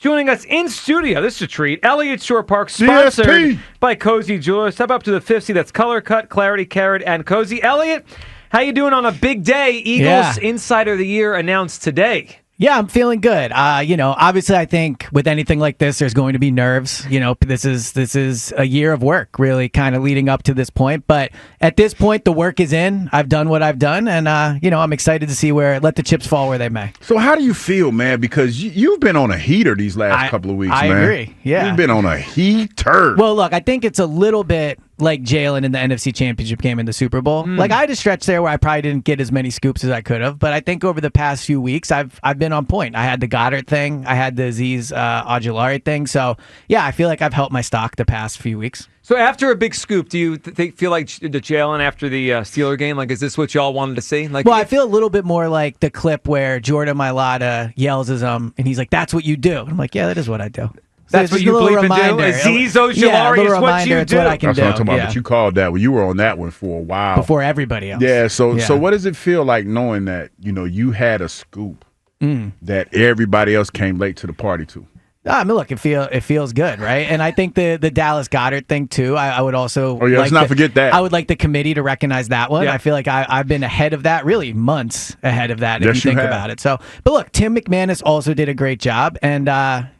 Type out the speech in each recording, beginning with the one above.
Joining us in studio, this is a treat, Eliot Shorr-Parks, sponsored CSP. by Cozy Jewelers. Step up to the 50. That's Color Cut, Clarity, Carrot, and Cozy. Eliot, how you doing on a big day? Eagles Insider of the Year announced today. Yeah, I'm feeling good. Obviously, I think with anything like this, there's going to be nerves. This is a year of work, really, kind of leading up to this point. But at this point, the work is in. I've done what I've done, and I'm excited to see let the chips fall where they may. So, how do you feel, man? Because you've been on a heater these last couple of weeks, man. I agree. Yeah, you've been on a heater. Well, look, I think it's a little bit like Jalen in the NFC Championship game in the Super Bowl. Like, I had a stretch there where I probably didn't get as many scoops as I could have, but I think over the past few weeks, I've been on point. I had the Goddard thing. I had the Azeez Ojulari thing. So, yeah, I feel like I've helped my stock the past few weeks. So after a big scoop, do you feel like the Jalen after the Steeler game? Like, is this what y'all wanted to see? Like, well, I feel a little bit more like the clip where Jordan Mailata yells at him, and he's like, "That's what you do." And I'm like, "Yeah, that is what I do." That's what you bleep and do? Azeez Ojulari is what you do. What I can That's do. what I'm talking about. But you called that one. You were on that one for a while. Before everybody else. Yeah, so what does it feel like knowing that, you had a scoop that everybody else came late to the party to? I mean, look, it feels good, right? And I think the Dallas Goedert thing too. I would also let's not forget that. I would like the committee to recognize that one. Yeah. I feel like I've been ahead of that, really months ahead of that. If Yes, you think you have. about it. So, but look, Tim McManus also did a great job, and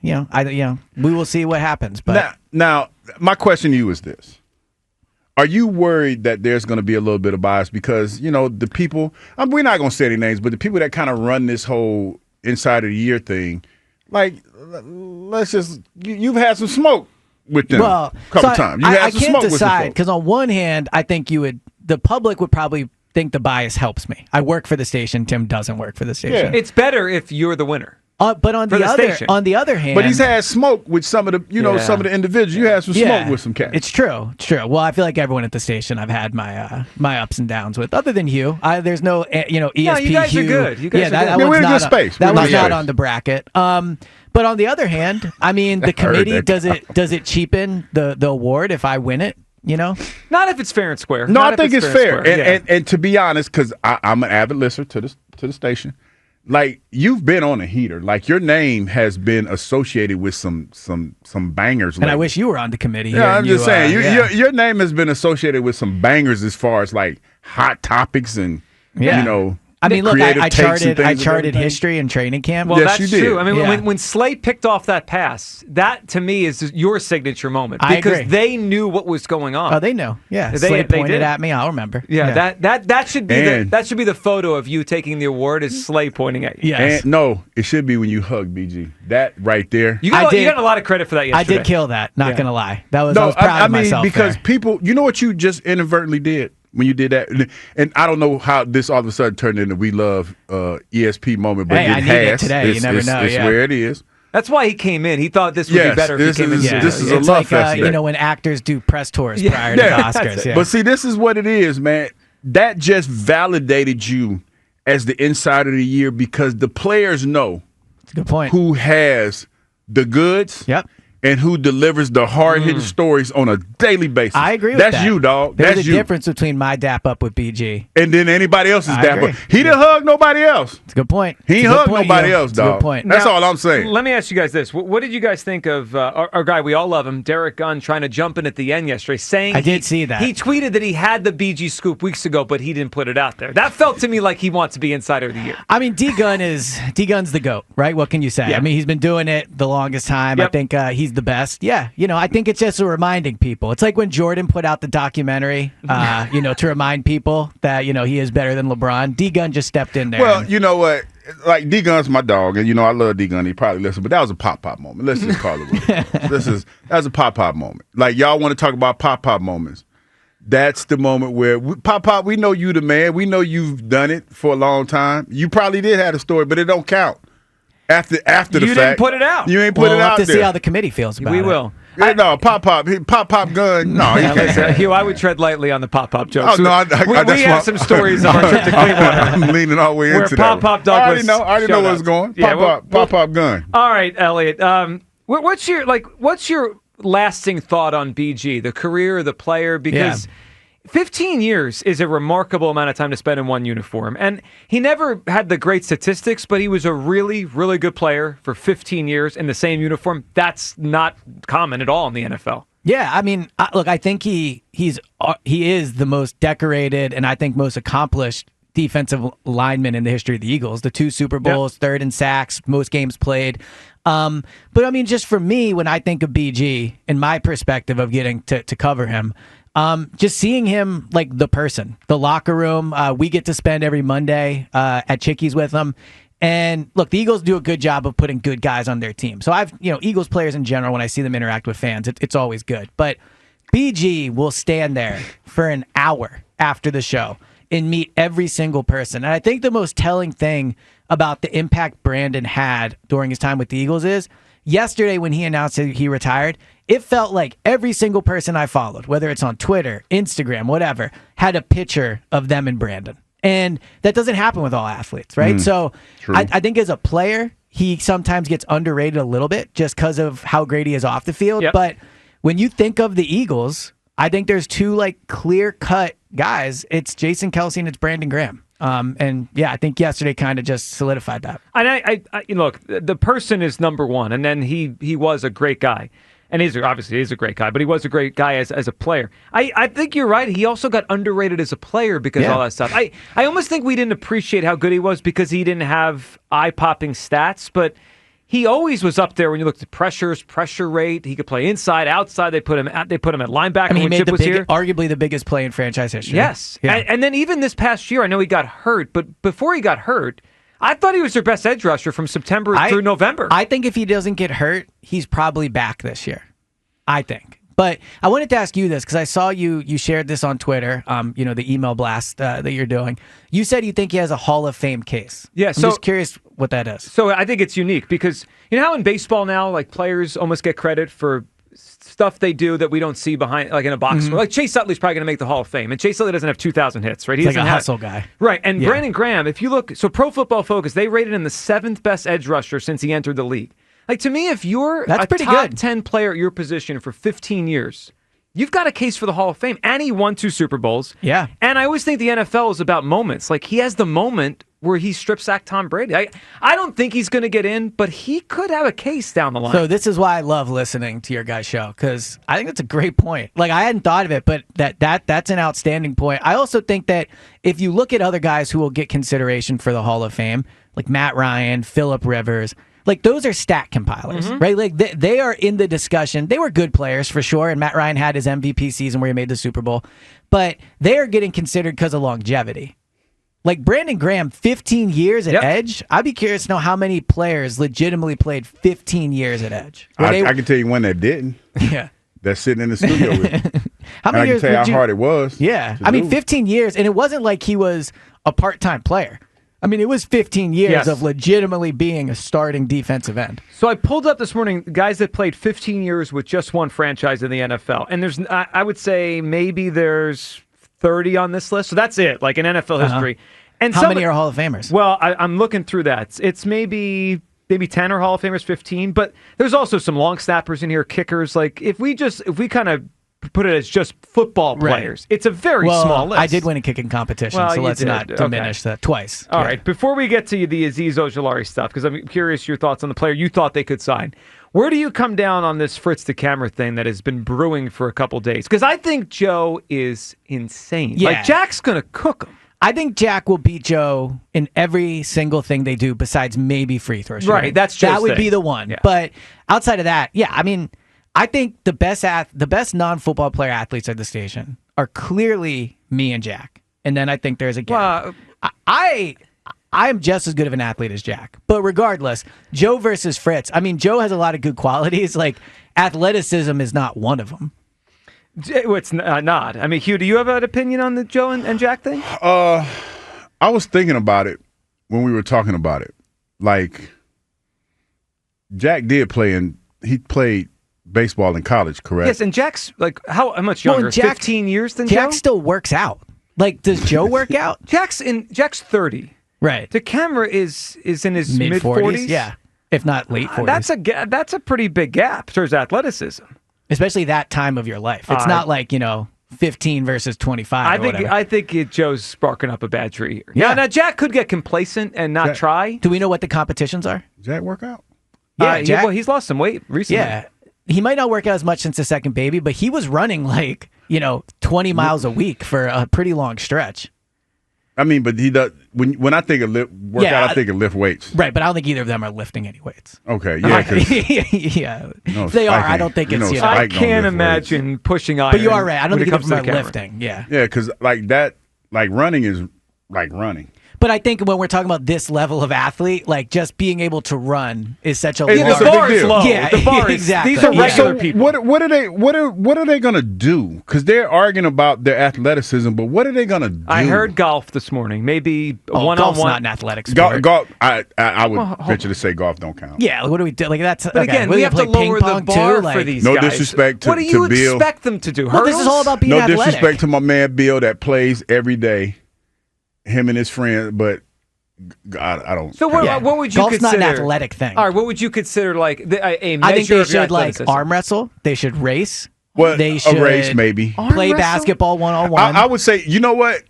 we will see what happens. But now, my question to you is this: are you worried that there's going to be a little bit of bias because the people? We're not going to say any names, but the people that kind of run this whole Inside of the Year thing, like. Let's just you've had some smoke with them a couple times. I can't decide because on one hand, I think the public would probably think the bias helps me. I work for the station. Tim doesn't work for the station. Yeah. It's better if you're the winner. But on the other hand, but he's had smoke with some of the some of the individuals. You had some smoke with some cats. It's true. Well, I feel like everyone at the station I've had my ups and downs with. Other than Hugh, there's no ESP. No, you guys Hugh. are good. You guys are good. We're in a good space. That was not on the bracket. But on the other hand, I mean, the committee does it cheapen the award if I win it? Not if it's fair and square. No, Not I think if it's fair. And And to be honest, because I'm an avid listener to the station. Like, you've been on a heater. Like, your name has been associated with some bangers. And I wish you were on the committee. Yeah, I'm just saying. Your name has been associated with some bangers as far as, like, hot topics and, I mean, look, I charted history. history in training camp. Well, Yes, that's you did. true. I mean, when Slay picked off that pass, that to me is your signature moment I because agree. they knew what was going on. Oh, they know. Yeah, They Slade pointed did. at me. I'll remember. Yeah, that should be the photo of you taking the award is Slay pointing at you. Yes. And no, it should be when you hug BG. That right there. You got a lot of credit for that yesterday. I did kill that. Not gonna lie. I was proud of myself. Because there. people, you know what you just inadvertently did when you did that, and I don't know how this all of a sudden turned into we love ESP moment, but I it need has. it today. You never know. It's where it is. That's why he came in. He thought this would be better if he came in. This is it's a love like fest. when actors do press tours prior to the Oscars. Yeah. But see, this is what it is, man. That just validated you as the Insider of the Year because the players know That's a good point. who has the goods. Yep. And who delivers the hard-hitting stories on a daily basis. I agree with that. That's that. you, dog. There's That's a you. difference between my dap up with BG. And then anybody else's I dap agree. up. He didn't hug nobody else. It's a good point. He ain't hugged nobody else, It's a good dog. point. That's Now, all I'm saying. Let me ask you guys this. What did you guys think of our guy, we all love him, Derek Gunn, trying to jump in at the end yesterday, saying I did see that. He tweeted that he had the BG scoop weeks ago, but he didn't put it out there. That felt to me like he wants to be Insider of the Year. I mean, D-Gun's the GOAT, right? What can you say? Yeah. I mean, he's been doing it the longest time. Yep. I think he's the best. Yeah, I think it's just reminding people. It's like when Jordan put out the documentary, to remind people that, he is better than LeBron. D-Gun just stepped in there. Well, you know what? Like, D-Gun's my dog, and, I love D-Gun. He probably listens, but that was a pop-pop moment. Let's just call it what it is. That was a pop-pop moment. Like, y'all want to talk about pop-pop moments. That's the moment where, Pop-Pop, we know you the man. We know you've done it for a long time. You probably did have a story, but it don't count. After the fact. You didn't put it out. You ain't put it out there. We'll have to see how the committee feels about it. We will. Yeah, no, Pop Gun. No, he can't. Hugh, I would tread lightly on the pop jokes. Oh, no, we have some stories on our trip to Cleveland. I'm leaning all the way Where into that. Pop Doug was I already know where it's going. Yeah, Pop Gun. All right, Eliot. What's your lasting thought on BG, the career, the player? Because 15 years is a remarkable amount of time to spend in one uniform. And he never had the great statistics, but he was a really, really good player for 15 years in the same uniform. That's not common at all in the NFL. Yeah, I mean, look, I think he is the most decorated and I think most accomplished defensive lineman in the history of the Eagles. The 2 Super Bowls, third in sacks, most games played. But I mean, just for me, when I think of BG, in my perspective of getting to cover him, just seeing him like the person, the locker room. We get to spend every Monday at Chickies with him. And look, the Eagles do a good job of putting good guys on their team. So Eagles players in general, when I see them interact with fans, it's always good. But BG will stand there for an hour after the show and meet every single person. And I think the most telling thing about the impact Brandon had during his time with the Eagles is yesterday when he announced that he retired, it felt like every single person I followed, whether it's on Twitter, Instagram, whatever, had a picture of them and Brandon. And that doesn't happen with all athletes, right? So I think as a player, he sometimes gets underrated a little bit just because of how great he is off the field. Yep. But when you think of the Eagles, I think there's 2 like clear-cut guys. It's Jason Kelce and it's Brandon Graham. And yeah, I think yesterday kind of just solidified that. And I look, the person is number one, and then he was a great guy. And he's a great guy, but he was a great guy as a player. I think you're right. He also got underrated as a player because of all that stuff. I almost think we didn't appreciate how good he was because he didn't have eye-popping stats, but he always was up there when you looked at pressures, pressure rate. He could play inside, outside. They put him at linebacker. I mean, he made here. Arguably the biggest play in franchise history. Yes. Yeah. And then even this past year, I know he got hurt, but before he got hurt, I thought he was their best edge rusher from September through November. I think if he doesn't get hurt, he's probably back this year. I think. But I wanted to ask you this because I saw you shared this on Twitter, the email blast that you're doing. You said you think he has a Hall of Fame case. Yeah, I'm just curious what that is. So I think it's unique because you know how in baseball now, like players almost get credit for stuff they do that we don't see behind, like in a box score. Like Chase Utley's probably going to make the Hall of Fame, and Chase Utley doesn't have 2,000 hits, right? He's like a hustle guy, right? And Brandon Graham, if you look, so Pro Football Focus, they rated him the 7th best edge rusher since he entered the league. Like to me, if you're a top 10 player at your position for 15 years, you've got a case for the Hall of Fame. And he won 2 Super Bowls. Yeah. And I always think the NFL is about moments. Like he has the moment where he strip-sacked Tom Brady. I don't think he's going to get in, but he could have a case down the line. So this is why I love listening to your guys' show, because I think it's a great point. Like I hadn't thought of it, but that's an outstanding point. I also think that if you look at other guys who will get consideration for the Hall of Fame, like Matt Ryan, Phillip Rivers, like those are stat compilers, right? Like they are in the discussion. They were good players for sure, and Matt Ryan had his MVP season where he made the Super Bowl, but they are getting considered because of longevity. Like Brandon Graham, 15 years at edge. I'd be curious to know how many players legitimately played 15 years at edge. I can tell you one that didn't. Yeah. That's sitting in the studio with me. How many years? I can tell you how hard it was. Yeah. I mean, 15 years, and it wasn't like he was a part-time player. I mean, it was 15 years of legitimately being a starting defensive end. So I pulled up this morning guys that played 15 years with just one franchise in the NFL. And there's, I would say maybe there's 30 on this list. So that's it, like in NFL history. And how many are Hall of Famers? Well, I'm looking through that. It's maybe 10 are Hall of Famers, 15. But there's also some long snappers in here, kickers. Like if we kind of put it as just football players. It's a very small list. I did win a kicking competition, so let's not diminish that twice. All right. Before we get to the Azeez Ojulari stuff, because I'm curious your thoughts on the player you thought they could sign. Where do you come down on this Fritz the Camera thing that has been brewing for a couple days? Because I think Joe is insane. Yeah. Like Jack's going to cook him. I think Jack will beat Joe in every single thing they do besides maybe free throw shooting. Right, that's Joe's That would thing. be the one. Yeah. But outside of that, I mean, I think the best non-football player athletes at the station are clearly me and Jack. And then I think there's a gap. I'm just as good of an athlete as Jack. But regardless, Joe versus Fritz. I mean, Joe has a lot of good qualities. Like athleticism is not one of them. It's not. I mean, Hugh, do you have an opinion on the Joe and Jack thing? I was thinking about it when we were talking about it. Like, Jack did he played baseball in college, correct? Yes, and Jack's like how much younger? 15 years than Jack Joe? still works out. Like, does Joe work out? Jack's 30. Right. The camera is in his mid-40s. Yeah, if not late 40s. That's a pretty big gap towards athleticism. Especially that time of your life. It's not like, 15 versus 25. I think Joe's sparking up a bad tree here. Yeah. Now Jack could get complacent and not try. Do we know what the competitions are? Jack work out? Yeah, Jack. Well, he's lost some weight recently. Yeah. He might not work out as much since the second baby, but he was running 20 miles a week for a pretty long stretch. I mean, but he does. When I think of workout, I think of lift weights. Right, but I don't think either of them are lifting any weights. Okay, yeah. Yeah, if they are. I don't think it's. I can't imagine pushing iron. But you are right. I don't think either of them are lifting. Yeah. Yeah, because running is like running. But I think when we're talking about this level of athlete, just being able to run is such a large. The bar is low. Yeah, the bar is, exactly. These are regular people. What are they gonna do? Because they're arguing about their athleticism, but what are they gonna do? I heard golf this morning. Maybe one-on-one. Golf's not an athletic sport. Golf. I would venture to say golf don't count. Yeah. What do we do? That's. But again, we have to lower the bar for these guys. No disrespect to Bill. What do you expect them to do? Well, this is all about being athletic. No disrespect to my man Bill that plays every day. Him and his friends, but. I don't. So what would you Golf's consider? Not an athletic thing. All right, what would you consider a measure I think they should athleticism? arm wrestle. They should race. Well, they should a race maybe. Play basketball 1-on-1. I would say, you know what?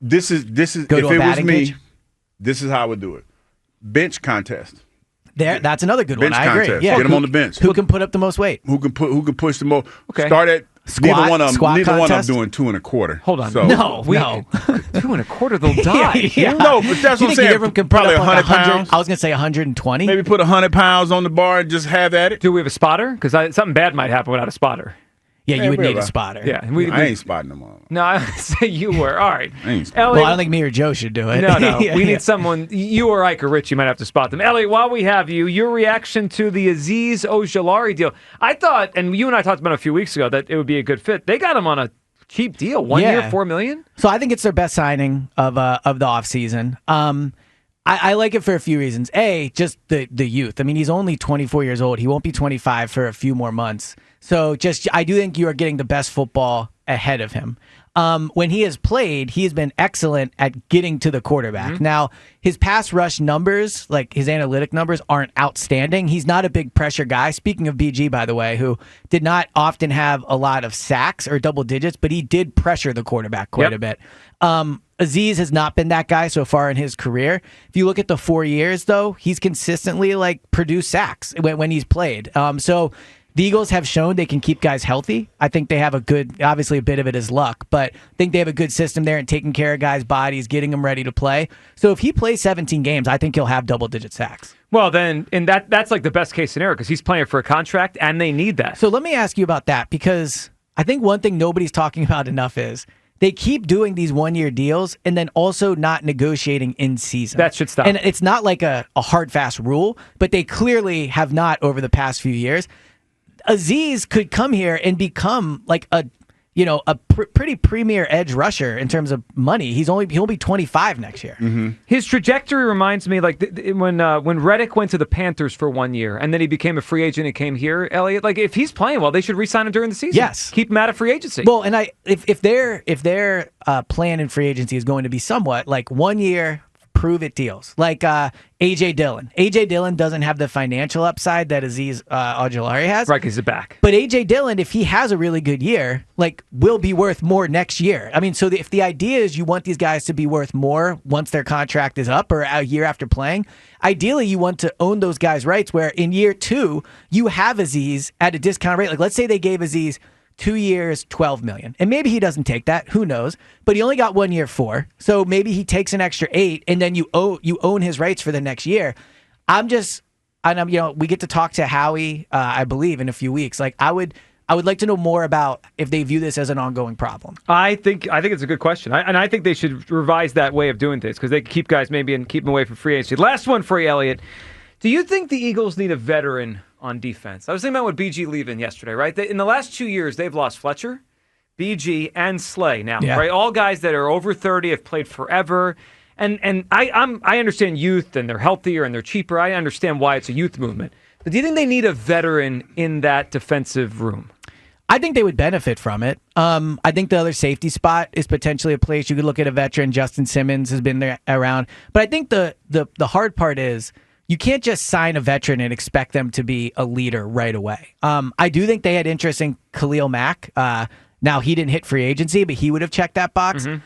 This is if it was me, this is how I would do it. Bench contest. That's another good bench one. I agree. Contest. Yeah. Get them on the bench. Who can put up the most weight? Who can push the most? Okay. Start at squat. Neither one of them doing 2 1/4. Hold on. So, no. 2 1/4, they'll die. Yeah. No, but that's what I'm saying. Either of them can probably put up 100 pounds. I was going to say 120. Maybe put 100 pounds on the bar and just have at it. Do we have a spotter? Because something bad might happen without a spotter. Yeah, you would need a spotter. Yeah, I ain't spotting them all. No, I say you were. All right. Elliot, well, I don't think me or Joe should do it. No. We need someone. You or Ike or Rich, you might have to spot them. Elliot, while we have you, your reaction to the Azeez Ojulari deal. I thought, and you and I talked about it a few weeks ago, that it would be a good fit. They got him on a cheap deal. 1 year, $4 million? So I think it's their best signing of the offseason. I like it for a few reasons. A, just the youth. I mean, he's only 24 years old. He won't be 25 for a few more months. So I do think you are getting the best football ahead of him. When he has played, he has been excellent at getting to the quarterback. Mm-hmm. Now, his pass rush numbers, like his analytic numbers, aren't outstanding. He's not a big pressure guy. Speaking of BG, by the way, who did not often have a lot of sacks or double digits, but he did pressure the quarterback quite a bit. Azeez has not been that guy so far in his career. If you look at the 4 years, though, he's consistently produced sacks when he's played. So the Eagles have shown they can keep guys healthy. I think they have obviously a bit of it is luck, but I think they have a good system there in taking care of guys' bodies, getting them ready to play. So if he plays 17 games, I think he'll have double-digit sacks. Well, then, and that's like the best case scenario because he's playing for a contract and they need that. So let me ask you about that because I think one thing nobody's talking about enough is they keep doing these 1-year deals and then also not negotiating in season. That should stop. And it's not like a hard, fast rule, but they clearly have not over the past few years. Azeez could come here and become like a pretty premier edge rusher in terms of money. He'll be 25 next year. Mm-hmm. His trajectory reminds me when Reddick went to the Panthers for 1 year and then he became a free agent and came here. Elliot, if he's playing well, they should re-sign him during the season. Yes, keep him out of free agency. Well, and if their plan in free agency is going to be somewhat like 1 year prove it deals, like A.J. Dillon. A.J. Dillon doesn't have the financial upside that Azeez Ojulari has. Right, because he's back. But A.J. Dillon, if he has a really good year, will be worth more next year. I mean, so if the idea is you want these guys to be worth more once their contract is up or a year after playing, ideally you want to own those guys' rights where in year 2, you have Azeez at a discount rate. Let's say they gave Azeez 2 years, $12 million. And maybe he doesn't take that. Who knows? But he only got 1 year, 4. So maybe he takes an extra 8 and then you own his rights for the next year. We get to talk to Howie, I believe, in a few weeks. I would like to know more about if they view this as an ongoing problem. I think it's a good question. I think they should revise that way of doing things because they can keep guys maybe and keep them away from free agency. Last one for you, Elliot. Do you think the Eagles need a veteran on defense? I was thinking about with BG leaving yesterday, right? In the last 2 years, they've lost Fletcher, BG, and Slay now, right? All guys that are over 30, have played forever. And I understand youth, and they're healthier, and they're cheaper. I understand why it's a youth movement. But do you think they need a veteran in that defensive room? I think they would benefit from it. I think the other safety spot is potentially a place you could look at a veteran. Justin Simmons has been there around. But I think the hard part is you can't just sign a veteran and expect them to be a leader right away. I do think they had interest in Khalil Mack. Now, he didn't hit free agency, but he would have checked that box. Mm-hmm.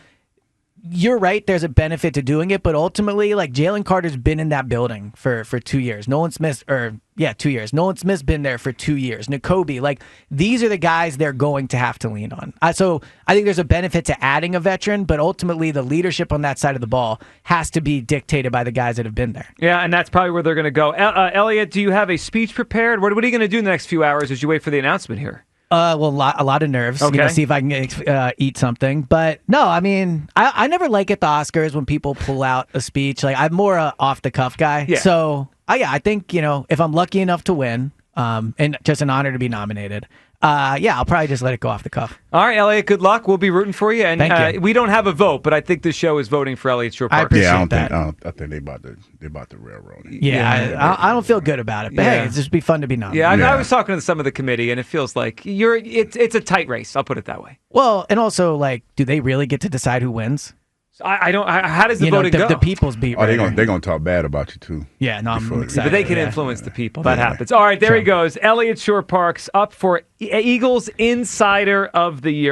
You're right. There's a benefit to doing it, but ultimately, like Jalen Carter's been in that building for 2 years. 2 years. Nolan Smith's been there for 2 years. Nakobe, like these are the guys they're going to have to lean on. So I think there's a benefit to adding a veteran, but ultimately the leadership on that side of the ball has to be dictated by the guys that have been there. Yeah, and that's probably where they're going to go. Elliot, do you have a speech prepared? What are you going to do in the next few hours as you wait for the announcement here? Well, a lot of nerves. Okay. See if I can eat something. But no, I mean, I never like at the Oscars when people pull out a speech. Like I'm more a off the cuff guy. Yeah. So I think if I'm lucky enough to win, and just an honor to be nominated. I'll probably just let it go off the cuff. All right, Elliot, good luck. We'll be rooting for you. And Thank you. We don't have a vote, but I think the show is voting for Eliot Shorr-Parks. I I think they about to railroad it. Yeah, I don't feel good about it. But hey, it's just be fun to be nominated. Yeah, I was talking to some of the committee, and it feels like it's a tight race. I'll put it that way. Well, and also, like, do they really get to decide who wins? I don't. How does the voting go? The people's beat. Oh, they're gonna talk bad about you too. Yeah, no, I'm excited. But they can influence the people. That happens. All right, there he goes. Eliot Shorr-Parks up for Eagles Insider of the Year.